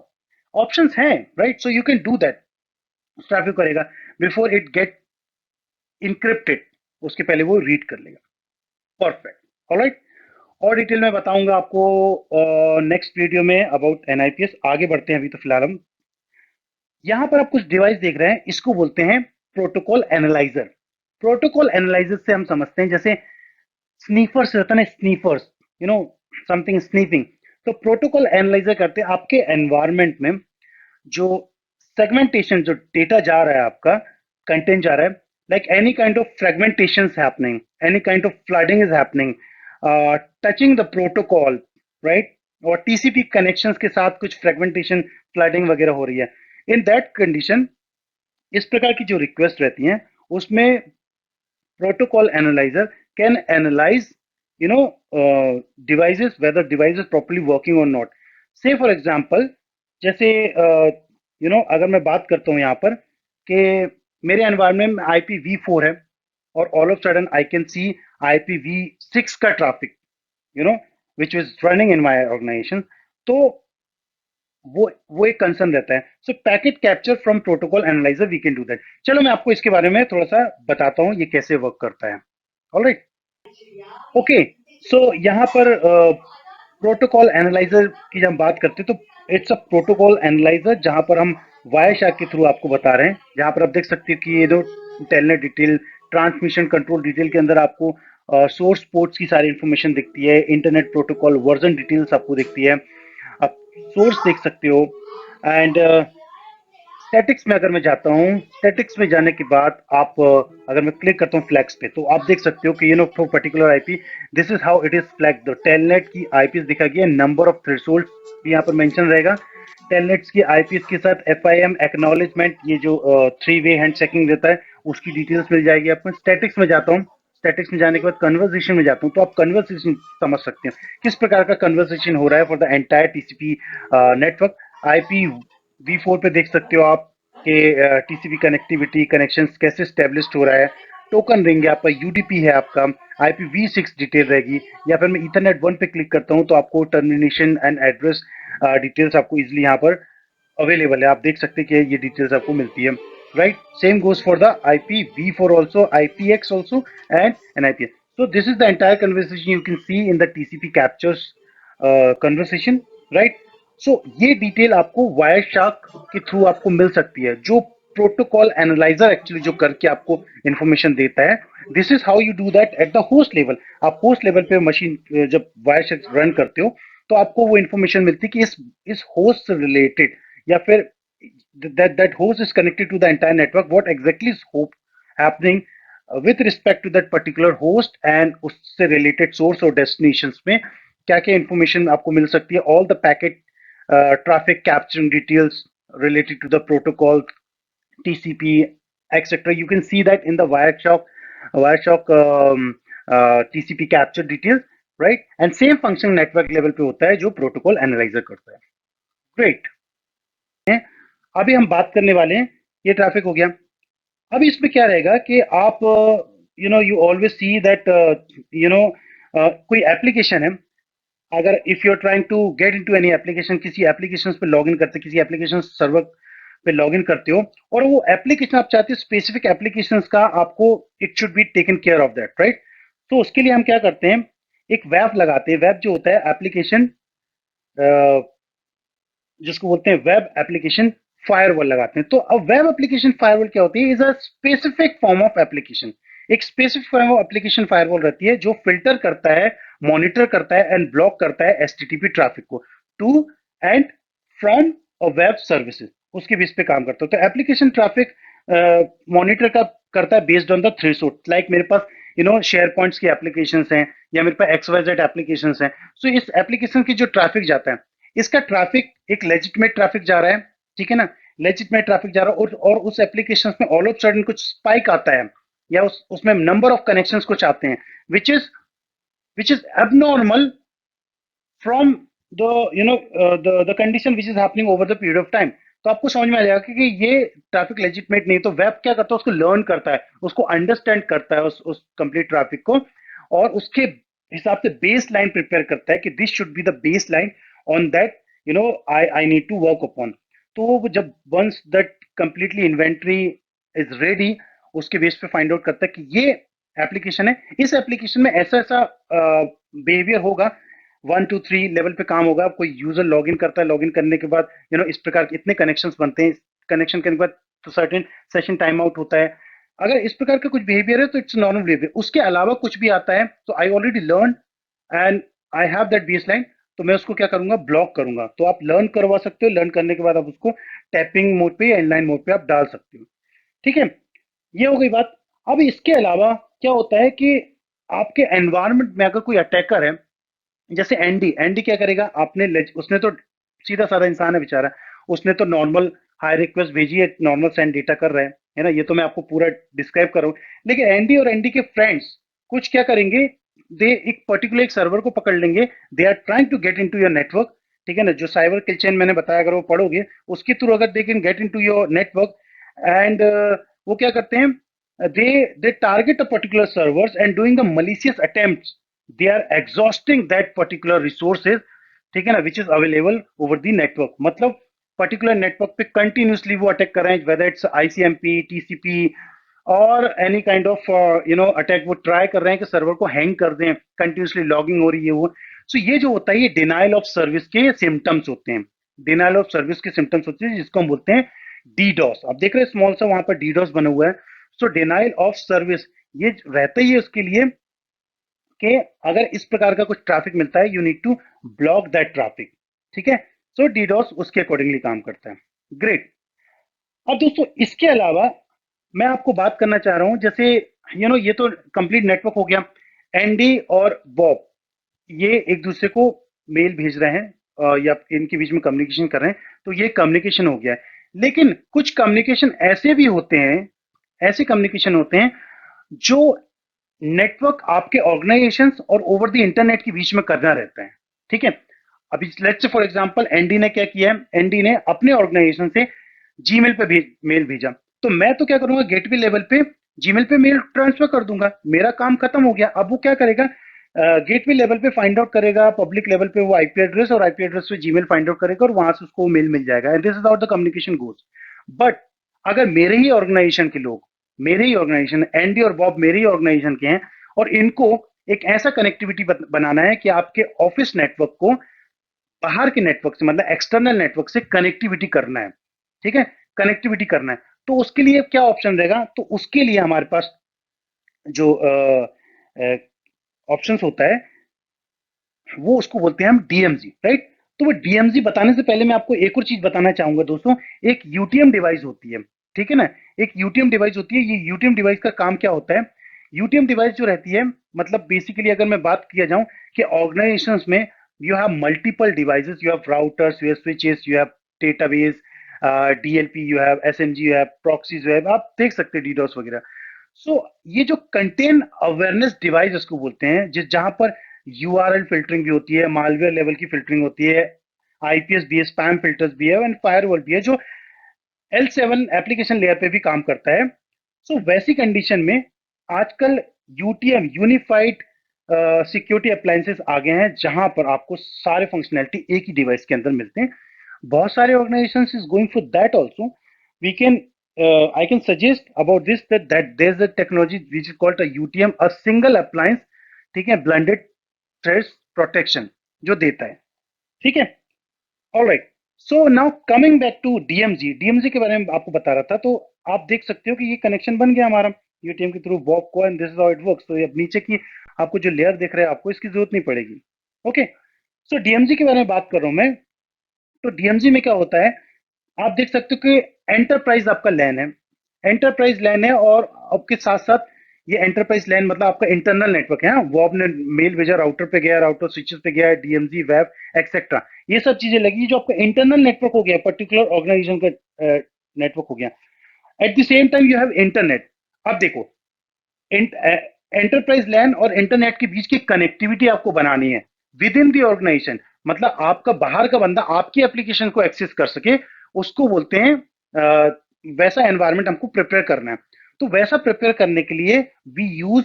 ऑप्शंस हैं, right? So you can do that. Traffic करेगा बिफोर इट गेट इनक्रिप्टेड, उसके पहले वो रीड कर लेगा। Perfect, alright. और डिटेल में बताऊंगा आपको नेक्स्ट वीडियो में अबाउट एनआईपीएस। आगे बढ़ते हैं, अभी तो फिलहाल हम यहां पर आप कुछ डिवाइस देख रहे हैं, इसको बोलते हैं प्रोटोकॉल एनालाइजर। प्रोटोकॉल एनालाइजर से हम समझते हैं जैसे स्नीफर्स रहता है ना, स्नीफर्स, यू नो समथिंग स्नीफिंग। तो प्रोटोकॉल एनालाइजर करते हैं आपके एनवायरनमेंट में जो सेगमेंटेशन, जो डेटा जा रहा है आपका, कंटेंट जा रहा है, like any kind of fragmentation happening, any kind of flooding is happening, touching the protocol, right? और टीसीपी कनेक्शंस के साथ कुछ फ्रेगमेंटेशन, फ्लडिंग वगैरह हो रही है। इन दैट कंडीशन इस प्रकार की जो रिक्वेस्ट रहती हैं उसमें protocol analyzer can analyze, you know devices, whether device is properly working or not। say for example, जैसे अगर मैं बात करता हूँ यहाँ पर कि मेरे एनवायरनमेंट में IPv4 है, और all of sudden I can see IPv6 का traffic, you know which is running in my organization. तो वो एक कंसर्न रहता है। So packet capture from protocol analyzer we can do that. चलो मैं आपको इसके बारे में थोड़ा सा बताता हूँ ये कैसे वर्क करता है। Alright, okay. सो यहाँ पर प्रोटोकॉल एनालाइजर की जब हम बात करते हैं तो इट्स अ प्रोटोकॉल एनालाइजर जहां पर हम वायरशार्क के थ्रू आपको बता रहे हैं। जहां पर आप देख सकते हो कि ये जो telnet detail, transmission control detail के अंदर आपको सोर्स पोर्ट्स की सारी इंफॉर्मेशन दिखती है, इंटरनेट प्रोटोकॉल वर्जन डिटेल्स आपको दिखती है, आप सोर्स देख सकते हो। एंड स्टैटिक्स में अगर मैं जाता हूँ, स्टैटिक्स में जाने के बाद आप अगर मैं क्लिक करता हूँ फ्लैग्स पे, तो आप देख सकते हो कि for particular IP this is how it is flag. The telnet की आईपीस दिखा गया, नंबर ऑफ थ्रेशोल्ड भी यहाँ पर मेंशन रहेगा। टेलनेट्स की आईपीस के साथ एफआईएम एक्नॉलेजमेंट, ये जो थ्री वे हैंड चेकिंग देता है, उसकी डिटेल्स मिल जाएगी आपको। स्टैटिक्स में जाता हूँ, स्टैटिक्स में जाने के बाद कन्वर्सेशन में जाता हूँ, तो आप कन्वर्सेशन समझ सकते हो किस प्रकार का कन्वर्सेशन हो रहा है for the entire TCP network. IP V4 पे देख सकते हो आप कि टीसीपी कनेक्टिविटी कनेक्शंस कैसे स्टेब्लिश्ड हो रहा है। टोकन रिंग है आपका, यूडीपी है आपका, IPv6 डिटेल रहेगी। या फिर मैं ईथरनेट 1 पे क्लिक करता हूँ तो आपको टर्मिनेशन एंड एड्रेस डिटेल्स आपको इजिली यहाँ पर अवेलेबल है। आप देख सकते हैं कि ये डिटेल्स आपको मिलती है। Right, same goes for the IPv4 also, IPX also and NIPS। So this is the entire conversation you can see in the TCP captures conversation, right? सो ये डिटेल आपको वायर शार्क के थ्रू आपको मिल सकती है, जो प्रोटोकॉल एनालाइजर एक्चुअली जो करके आपको इंफॉर्मेशन देता है। This is how you do that at the host level. आप होस्ट लेवल पे मशीन जब वायर शार्क रन करते हो तो आपको वो इंफॉर्मेशन मिलती है कि इस होस्ट से रिलेटेड, या फिर that host is connected to the entire network, what exactly is happening with respect to that particular host, and उससे related source और destinations में क्या क्या इंफॉर्मेशन आपको मिल सकती है। All the packet traffic capturing details related to the protocol, TCP, etc. You can see that in the Wireshark TCP capture details, right? And same function network level पे होता है जो protocol analyzer करता है। Great है। अभी हम बात करने वाले हैं, ये ट्रैफिक हो गया। अभी इसमें क्या रहेगा कि आप यू ऑलवेज सी दैट कोई एप्लीकेशन है, अगर if you are trying to get into any application, किसी एप्लीकेशन पे लॉगिन करते, किसी एप्लीकेशन सर्वर पे लॉगिन करते हो, और वो एप्लीकेशन आप चाहते हो स्पेसिफिक एप्लीकेशन का आपको it should be taken care of that, right? तो उसके लिए हम क्या करते हैं, एक वेब लगाते हैं। वेब जो होता है एप्लीकेशन, जिसको बोलते हैं वेब एप्लीकेशन फायरवॉल लगाते हैं। तो अब वेब एप्लीकेशन फायरवॉल क्या होती है, is a specific form of application. एक specific form of application firewall रहती है जो फिल्टर करता है, मॉनिटर करता है एंड ब्लॉक करता है एचटीटीपी ट्रैफिक को to and from a web services, उसके बेस पे काम करता है। तो एप्लीकेशन ट्रैफिक मॉनिटर का करता है based on the threshold. Like मेरे पास शेयर पॉइंट्स की एप्लीकेशंस हैं, या मेरे पास XYZ एप्लीकेशंस हैं। सो इस एप्लीकेशन की जो ट्रैफिक जाता है, इसका ट्रैफिक एक लेजिटमेट ट्रैफिक जा रहा है, ठीक है ना? लेजिटमेट ट्रैफिक जा रहा है, और उस एप्लीकेशन में ऑल ऑफ सडन कुछ स्पाइक आता है, या उसमें नंबर ऑफ कनेक्शंस कुछ आते हैं which is abnormal from the the condition which is happening over the period of time. तो आपको समझ में आ जाएगा कि ये ट्रैफिक लेजिटमेट नहीं। तो वेब क्या करता है, उसको लर्न करता है, उसको अंडरस्टैंड करता है उस कंप्लीट ट्रैफिक को, और उसके हिसाब से बेस लाइन प्रिपेयर करता है कि this should be the baseline on that I need to work upon. तो वो जब once that completely inventory is ready, उसके बेस पे फाइंड आउट करता है कि ये एप्लीकेशन है, इस एप्लीकेशन में ऐसा ऐसा बिहेवियर होगा, 1 2 3 लेवल पे काम होगा। कोई यूजर लॉगिन करता है, लॉगिन करने के बाद इस प्रकार के इतने कनेक्शंस बनते हैं, कनेक्शन करने के बाद तो सर्टेन सेशन टाइम आउट होता है। अगर इस प्रकार का कुछ बिहेवियर है तो इट्स नॉर्मल बिहेवियर। उसके अलावा कुछ भी आता है तो I already learn and I have that base line, तो मैं उसको क्या करूंगा, ब्लॉक करूंगा। तो आप लर्न करवा सकते हो, लर्न करने के बाद आप उसको टैपिंग मोड पे या इनलाइन मोड पे आप डाल सकते हो, ठीक है? ये हो गई बात। अब इसके अलावा क्या होता है कि आपके एनवायरनमेंट में अगर कोई अटैकर है, जैसे एनडी, एनडी क्या करेगा, उसने तो सीधा साधा इंसान है बेचारा, उसने तो नॉर्मल हाई रिक्वेस्ट भेजी है, नॉर्मल सेंड डेटा कर रहे हैं, है ना? ये तो मैं आपको पूरा डिस्क्राइब कर रहा हूँ। लेकिन एनडी और एनडी के फ्रेंड्स कुछ क्या करेंगे, दे एक पर्टिकुलर एक सर्वर को पकड़ लेंगे, they are trying to get into your network, ठीक है ना? जो साइबर किल चेन मैंने बताया, अगर वो पढ़ोगे उसके थ्रू अगर they can get into your network, and वो क्या करते हैं, they target a particular servers and doing the malicious attempts, they are exhausting that particular resources ठीक है ना, which is available over the network, मतलब पर्टिकुलर नेटवर्क पे continuously वो अटैक कर रहे हैं, वेदर इट्स आईसीएमपी, टीसीपी और एनी काइंड ऑफ अटैक, वो ट्राई कर रहे हैं कि सर्वर को हैंग कर दें, कंटिन्यूसली लॉगिंग हो रही है वो। सो ये जो होता है ये डिनाइल ऑफ सर्विस के सिम्टम्स होते हैं, डिनाइल ऑफ सर्विस के सिम्टम्स होते हैं, जिसको हम बोलते हैं डीडॉस। आप देख रहे हैं स्मॉल सा वहां पर डीडॉस बना हुआ है। सो डिनाइल ऑफ सर्विस ये रहता ही है उसके लिए कि अगर इस प्रकार का कुछ ट्रैफिक मिलता है, you need to block that traffic, ठीक है। सो डीडॉस उसके अकॉर्डिंगली काम करता है। ग्रेट। अब दोस्तों इसके अलावा मैं आपको बात करना चाह रहा हूं, जैसे ये तो कंप्लीट नेटवर्क हो गया। एनडी और बॉब ये एक दूसरे को मेल भेज रहे हैं, या इनके बीच में कम्युनिकेशन कर रहे हैं, तो ये कम्युनिकेशन हो गया है। लेकिन कुछ कम्युनिकेशन ऐसे भी होते हैं, ऐसे कम्युनिकेशन होते हैं जो नेटवर्क आपके ऑर्गेनाइजेशन और ओवर द इंटरनेट के बीच में करना रहता है, ठीक है। अभी let's say for example ND ने क्या किया है, एनडी ने अपने ऑर्गेनाइजेशन से जीमेल पे मेल भेजा, तो मैं तो क्या करूंगा, गेटवे लेवल पे जीमेल पे मेल ट्रांसफर कर दूंगा, मेरा काम खत्म हो गया। अब वो क्या करेगा, गेटवे लेवल पे फाइंड आउट करेगा, पब्लिक लेवल पे वो आईपी एड्रेस, और आईपी एड्रेस पे जीमेल फाइंड आउट करेगा और वहां से उसको मेल मिल जाएगा, and this is how the communication goes. But अगर मेरे ही ऑर्गेनाइजेशन के लोग, मेरे ही ऑर्गेनाइजेशन एनडी और बॉब मेरे ही ऑर्गेनाइजेशन के हैं, और इनको एक ऐसा कनेक्टिविटी बनाना है कि आपके ऑफिस नेटवर्क को बाहर के नेटवर्क से, मतलब एक्सटर्नल नेटवर्क से कनेक्टिविटी करना है, ठीक है, कनेक्टिविटी करना है। तो उसके लिए क्या ऑप्शन रहेगा, तो उसके लिए हमारे पास जो ऑप्शंस होता है वो उसको बोलते हैं हम डीएमजी, राइट। तो वो डीएमजी बताने से पहले मैं आपको एक और चीज बताना चाहूंगा दोस्तों। एक यूटीएम डिवाइस होती है, ठीक है ना, एक यूटीएम डिवाइस होती है। ये यूटीएम डिवाइस का काम क्या होता है, यूटीएम डिवाइस जो रहती है, मतलब बेसिकली अगर मैं बात किया जाऊं कि ऑर्गेनाइजेशंस में you have multiple devices, you have routers, you have switches, you have database, DLP, you have SMG, you have proxies, you have, आप देख सकते हैं डीडोस वगैरह। सो ये जो कंटेन अवेयरनेस डिवाइस उसको बोलते हैं, जिस जहां पर यूआरएल फिल्टरिंग भी होती है, मालवेयर लेवल की फिल्टरिंग होती है, आईपीएस भी है, स्पैम फिल्टर्स भी है, एंड फायरवॉल भी है, जो L7 एप्लीकेशन लेयर पे भी काम करता है। सो वैसी कंडीशन में आजकल यूटीएम, यूनिफाइड सिक्योरिटी अप्लायंसेस आ गए हैं, जहां पर आपको सारे फंक्शनैलिटी एक ही डिवाइस के अंदर मिलते हैं। बहुत सारे organisations is going for that also. We can I can suggest about this that there's a technology which is called a UTM, a single appliance, ठीक है, blended threats protection जो देता है, ठीक है। All right. So now coming back to DMG, DMG के बारे में आपको बता रहा था। तो आप देख सकते हो कि ये कनेक्शन बन गया हमारा यूटीएम के थ्रू वॉक को, and this is how it works. तो अब नीचे की आपको जो लेयर दिख रहा है, आपको इसकी जरूरत नहीं पड़ेगी। ओके। सो डीएमजी के बारे में बात कर रहा हूं मैं। तो डीएमजी में क्या होता है, आप देख सकते हो कि एंटरप्राइज आपका लैन है, एंटरप्राइज लैन है, और आपके साथ साथ ये एंटरप्राइज लैन मतलब आपका इंटरनल नेटवर्क है। हाँ, वो आपने मेल भेजा, राउटर पे गया, राउटर स्विचेस पे गया, डीएमजी वेब एक्सेट्रा, ये सब चीजें लगी, जो आपका इंटरनल नेटवर्क हो गया, पर्टिकुलर ऑर्गेनाइजेशन का नेटवर्क हो गया। At the same time you have internet. अब देखो, एंटरप्राइज लैन और इंटरनेट के बीच की कनेक्टिविटी आपको बनानी है विद इन दी ऑर्गेनाइजेशन, मतलब आपका बाहर का बंदा आपकी एप्लीकेशन को एक्सेस कर सके, उसको बोलते हैं वैसा एनवायरनमेंट हमको प्रिपेयर करना है। तो वैसा प्रिपेयर करने के लिए we use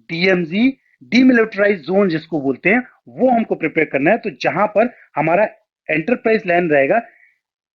DMG, demilitarise zone जिसको बोलते हैं, वो हमको प्रिपेयर करना है। तो जहां पर हमारा एंटरप्राइज लैन रहेगा,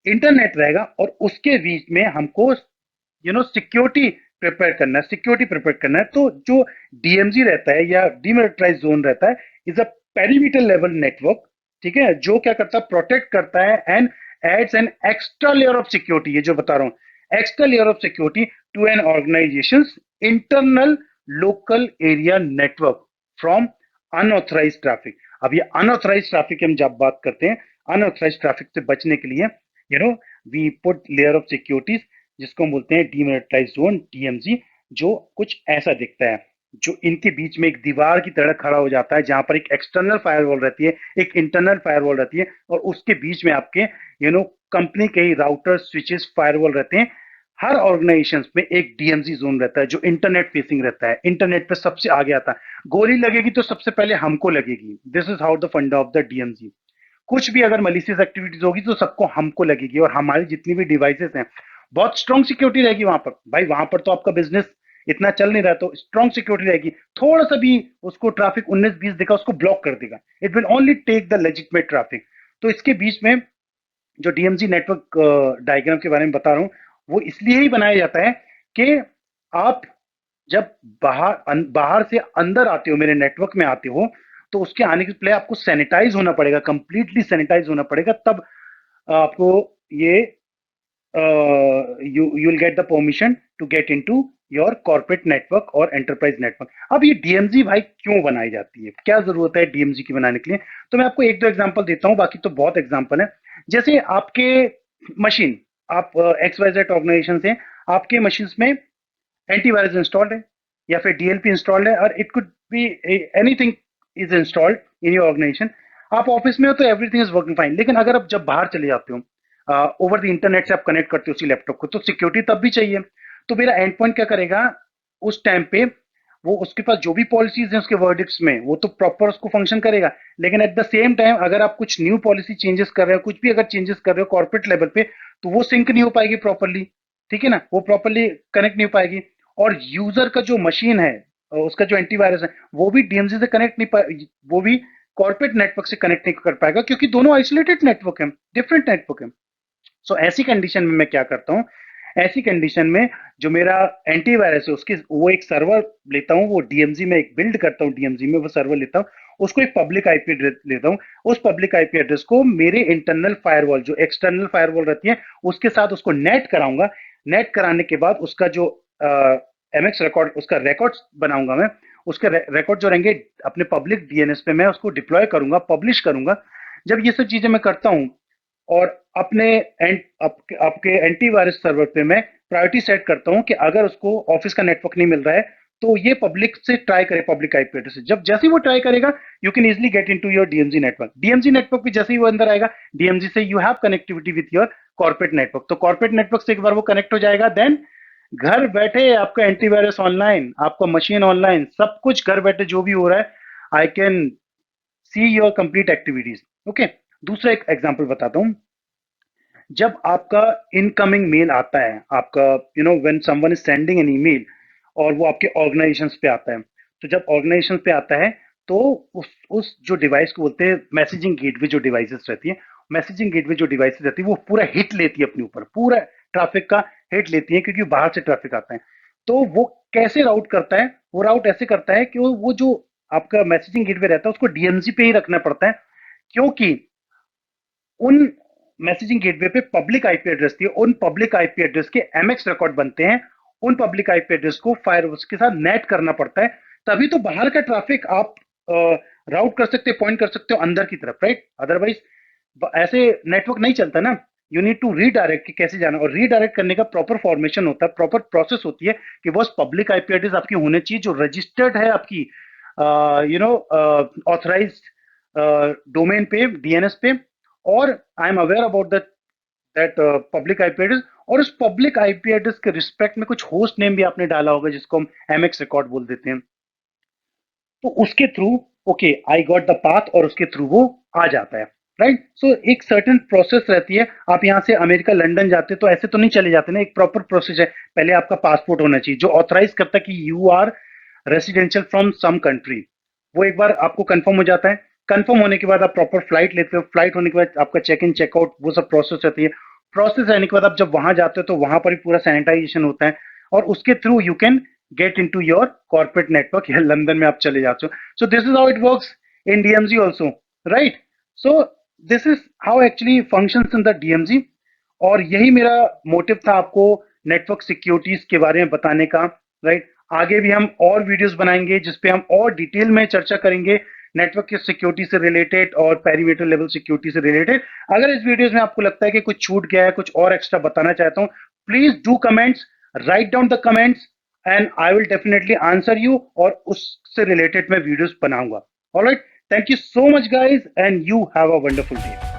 इंटरनेट रहेगा, और उसके बीच में हमको सिक्योरिटी प्रिपेयर करना है, सिक्योरिटी प्रिपेयर करना है। तो जो डीएमजी रहता है या डीमिलिटराइज जोन रहता है, is a perimeter level network, ठीक है, जो क्या करता है, प्रोटेक्ट करता है and adds an extra layer of security, ये जो बता रहा हूं, extra layer of security to an organisation internal local area network from unauthorise traffic. अब ये अनऑथराइज ट्रैफिक की हम जब बात करते हैं, अनऑथराइज ट्रैफिक से बचने के लिए we put layer of securities, जिसको हम बोलते हैं डीमिलिटराइज जोन, डीएमजी, जो कुछ ऐसा दिखता है, जो इनके बीच में एक दीवार की तरह खड़ा हो जाता है, जहां पर एक एक्सटर्नल फायरवॉल रहती है, एक इंटरनल फायरवॉल रहती है, और उसके बीच में आपके कंपनी के ही राउटर, स्विचेस, फायरवॉल रहते हैं। हर ऑर्गेनाइजेशन में एक डीएमजी जोन रहता है जो इंटरनेट फेसिंग रहता है, इंटरनेट पे सबसे आगे आता है। गोली लगेगी तो सबसे पहले हमको लगेगी, दिस इज हाउ द फंडा ऑफ द डीएमजी। कुछ भी अगर मलिशियस एक्टिविटीज होगी तो सबको हमको लगेगी, और हमारी जितनी भी डिवाइसेस हैं, बहुत स्ट्रॉन्ग सिक्योरिटी रहेगी वहां पर। भाई वहां पर तो आपका बिजनेस इतना चल नहीं रहा, तो स्ट्रॉन्ग सिक्योरिटी रहेगी। थोड़ा सा भी उसको ट्रैफिक 19-20 दिखा, उसको ब्लॉक कर देगा, it will only take the legitimate traffic. तो इसके बीच में जो डीएमजी नेटवर्क डायग्राम के बारे में बता रहा हूं, वो इसलिए ही बनाया जाता है कि आप जब बाहर से अंदर आते हो, मेरे नेटवर्क में आते हो, तो उसके आने के पहले आपको सैनिटाइज होना पड़ेगा, कंप्लीटली सैनिटाइज होना पड़ेगा, तब आपको ये you will get the permission to get into your corporate network और enterprise network। अब ये डीएमजी भाई क्यों बनाई जाती है, क्या जरूरत है डीएमजी की बनाने के लिए? तो मैं आपको एक दो एग्जांपल देता हूं, बाकी तो बहुत एग्जांपल है। जैसे आपके मशीन, आप XYZ ऑर्गेनाइजेशन से आपके मशीन में एंटीवायरस इंस्टॉल्ड है या फिर डीएलपी इंस्टॉल्ड है, और it could be anything is installed in your organisation. आप ऑफिस में हो तो एवरीथिंग इज वर्किंग फाइन, लेकिन अगर आप जब बाहर चले जाते हो, ओवर द इंटरनेट से आप कनेक्ट करते हो उसी लैपटॉप को, तो सिक्योरिटी तब भी चाहिए। तो मेरा एंड पॉइंट क्या करेगा उस टाइम पे, वो उसके पास जो भी पॉलिसीज हैं उसके वर्डिक्ट्स में, वो तो प्रॉपर उसको फंक्शन करेगा, लेकिन एट द सेम टाइम अगर आप कुछ न्यू पॉलिसी चेंजेस कर रहे हो, कुछ भी अगर चेंजेस कर रहे हो कॉर्पोरेट लेवल पे, तो वो सिंक नहीं हो पाएगी प्रॉपरली, ठीक है ना, वो प्रॉपरली कनेक्ट नहीं हो पाएगी। और यूजर का जो मशीन है, उसका जो एंटीवायरस है, वो भी डीएमजी से कनेक्ट नहीं पाए, वो भी कॉर्पोरेट नेटवर्क से कनेक्ट नहीं कर पाएगा, क्योंकि दोनों आइसोलेटेड नेटवर्क है, डिफरेंट नेटवर्क है। सो ऐसी कंडीशन में मैं क्या करता हूं, ऐसी कंडीशन में जो मेरा एंटीवायरस है उसकी, वो एक सर्वर लेता हूं, वो डीएमजी में एक बिल्ड करता हूं, डीएमजी में वो सर्वर लेता हूं, उसको एक पब्लिक आईपी एड्रेस लेता हूं, उस पब्लिक आईपी एड्रेस को मेरे इंटरनल फायरवॉल, जो एक्सटर्नल फायरवॉल रहती है, उसके साथ उसको नेट कराऊंगा। नेट कराने के बाद उसका जो एमएक्स रिकॉर्ड, उसका रिकॉर्ड बनाऊंगा मैं, उसके रिकॉर्ड जो रहेंगे अपने पब्लिक डीएनएस पे, मैं उसको डिप्लॉय करूंगा, पब्लिश करूंगा। जब ये सब चीजें मैं करता हूं, और अपने आपके एंटीवायरस सर्वर पे मैं प्रायोरिटी सेट करता हूं कि अगर उसको ऑफिस का नेटवर्क नहीं मिल रहा है, तो ये पब्लिक से ट्राई करे, पब्लिक आईपी एड्रेस से। जब जैसे ही वो ट्राई करेगा, you can easily get into your DMG network. DMG network पे जैसे ही वो अंदर आएगा, डीएमजी से you have connectivity with your corporate network. तो कॉर्पोरेट नेटवर्क से एक बार वो कनेक्ट हो जाएगा, देन घर बैठे आपका एंटीवायरस ऑनलाइन, आपका मशीन ऑनलाइन, सब कुछ घर बैठे जो भी हो रहा है, आई can see your complete activities. Okay, दूसरा एक एग्जांपल बताता हूं। जब आपका इनकमिंग मेल आता है, आपका when someone is sending an email, और वो आपके ऑर्गेनाइजेशंस पे आता है, तो जब ऑर्गेनाइजेशन पे आता है, तो उस जो डिवाइस को बोलते हैं मैसेजिंग गेटवे, जो डिवाइसेस रहती है, मैसेजिंग गेटवे जो डिवाइसेस रहती है, वो पूरा हिट लेती है अपने ऊपर, पूरा ट्रैफिक का हिट लेती है, क्योंकि बाहर से ट्रैफिक आता है। तो वो कैसे राउट करता है, वो राउट ऐसे करता है कि वो जो आपका मैसेजिंग गेटवे रहता है उसको डीएमजी पे ही रखना पड़ता है, क्योंकि उन मैसेजिंग गेटवे पे पब्लिक आईपी एड्रेस थी, उन पब्लिक आईपी एड्रेस के एमएक्स रिकॉर्ड बनते हैं, उन पब्लिक आईपी एड्रेस को फायरवॉल्स के साथ नेट करना पड़ता है, तभी तो बाहर का ट्रैफिक आप राउट कर सकते हो, पॉइंट कर सकते हो अंदर की तरफ, राइट? अदरवाइज ऐसे नेटवर्क नहीं चलता ना। यू नीड टू रीडायरेक्ट कि कैसे जाना, और रीडायरेक्ट करने का प्रॉपर फॉर्मेशन होता है, प्रॉपर प्रोसेस होती है कि बस पब्लिक आईपी एड्रेस आपकी होनी चाहिए जो रजिस्टर्ड है आपकी ऑथराइज डोमेन पे, डीएनएस पे, और I am aware about that public IP address, और उस पब्लिक आईपी एड्रेस के रिस्पेक्ट में कुछ होस्ट नेम भी आपने डाला होगा जिसको हम एमएक्स रिकॉर्ड बोल देते हैं। तो उसके through okay I got the path, और उसके थ्रू वो आ जाता है, राइट? सो एक सर्टेन प्रोसेस रहती है। आप यहाँ से अमेरिका लंदन जाते तो ऐसे तो नहीं चले जाते ना, एक प्रॉपर प्रोसेस है। पहले आपका पासपोर्ट होना चाहिए जो ऑथराइज करता है कि you are residential from some country, वो एक बार आपको कंफर्म हो जाता है। कंफर्म होने के बाद आप प्रॉपर फ्लाइट लेते हो, फ्लाइट होने के बाद आपका चेक इन चेकआउट, वो सब प्रोसेस रहती है। प्रोसेस रहने के बाद आप जब वहां जाते हो तो वहां पर भी पूरा सैनिटाइजेशन होता है, और उसके through you can get into your corporate network, या लंदन में आप चले जाते हो। So this is how it works in DMG also, right? So this is how actually functions in the DMG, और यही मेरा मोटिव था आपको नेटवर्क सिक्योरिटीज के बारे में बताने का, राइट? आगे भी हम और वीडियोस बनाएंगे जिसपे हम और डिटेल में चर्चा करेंगे नेटवर्क की सिक्योरिटी से रिलेटेड और पेरीमीटर लेवल सिक्योरिटी से रिलेटेड। अगर इस वीडियोस में आपको लगता है कि कुछ छूट गया है, कुछ और एक्स्ट्रा बताना चाहता हूं, please do comments, write down the comments, and I will definitely answer you, और उससे रिलेटेड मैं वीडियोस बनाऊंगा। Alright, thank you so much guys, and you have a wonderful day.